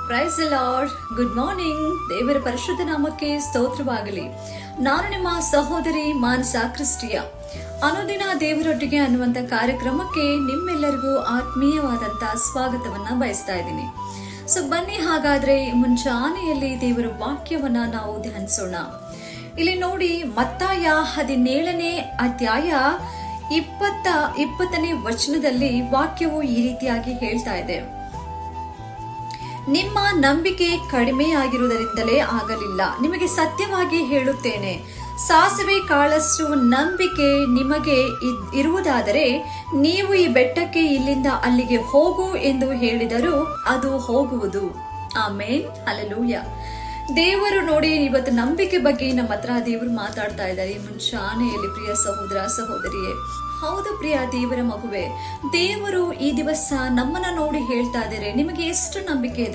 Price the lord. Good morning. ದೇವರ ಪರಿಶುದ್ಧ ನಾಮಕ್ಕೆ ಸ್ತೋತ್ರವಾಗಲಿ. ನಾನು ನಿಮ್ಮ ಸಹೋದರಿ ಮಾನಸ ಕ್ರಿಸ್ಟಿಯ. ಅನುದಿನ ದೇವರೊಟ್ಟಿಗೆ ಅನ್ನುವಂತ ಕಾರ್ಯಕ್ರಮಕ್ಕೆ ನಿಮ್ಮೆಲ್ಲರಿಗೂ ಆತ್ಮೀಯವಾದಂತಹ ಸ್ವಾಗತವನ್ನ ಬಯಸ್ತಾ ಇದ್ದೀನಿ. ಸೊ ಬನ್ನಿ, ಹಾಗಾದ್ರೆ ಮುಂಜಾನೆಯಲ್ಲಿ ದೇವರ ವಾಕ್ಯವನ್ನ ನಾವು ಧ್ಯಾನಿಸೋಣ. ಇಲ್ಲಿ ನೋಡಿ, ಮತ್ತಾಯ 17ನೇ ಅಧ್ಯಾಯ 20ನೇ ವಚನದಲ್ಲಿ ವಾಕ್ಯವು ಈ ರೀತಿಯಾಗಿ ಹೇಳ್ತಾ ಇದೆ. ನಿಮ್ಮ ನಂಬಿಕೆ ಕಡಿಮೆಯಾಗಿರುವುದರಿಂದಲೇ ಆಗಲಿಲ್ಲ. ನಿಮಗೆ ಸತ್ಯವಾಗಿ ಹೇಳುತ್ತೇನೆ, ಸಾಸಿವೆ ಕಾಳಷ್ಟು ನಂಬಿಕೆ ನಿಮಗೆ ಇರುವುದಾದರೆ ನೀವು ಈ ಬೆಟ್ಟಕ್ಕೆ ಇಲ್ಲಿಂದ ಅಲ್ಲಿಗೆ ಹೋಗು ಎಂದು ಹೇಳಿದರೂ ಅದು ಹೋಗುವುದು. ಆಮೇನ್, ಹಲ್ಲೆಲೂಯಾ. ದೇವರು ನೋಡಿ, ಇವತ್ತು ನಂಬಿಕೆ ಬಗ್ಗೆ ನಮ್ಮ ಹತ್ರ ದೇವರು ಮಾತಾಡ್ತಾ ಇದ್ದಾರೆ ಮುಂಚಾನೆಯಲ್ಲಿ. ಪ್ರಿಯ ಸಹೋದರ ಸಹೋದರಿಯೇ, ಹೌದು ಪ್ರಿಯ ದೇವರ ಮಗುವೆ, ದೇವರು ಈ ದಿವಸ ನಮ್ಮನ್ನ ನೋಡಿ ಹೇಳ್ತಾ ಇದ್ದಾರೆ, ನಿಮಗೆ ಎಷ್ಟು ನಂಬಿಕೆ ಇದೆ?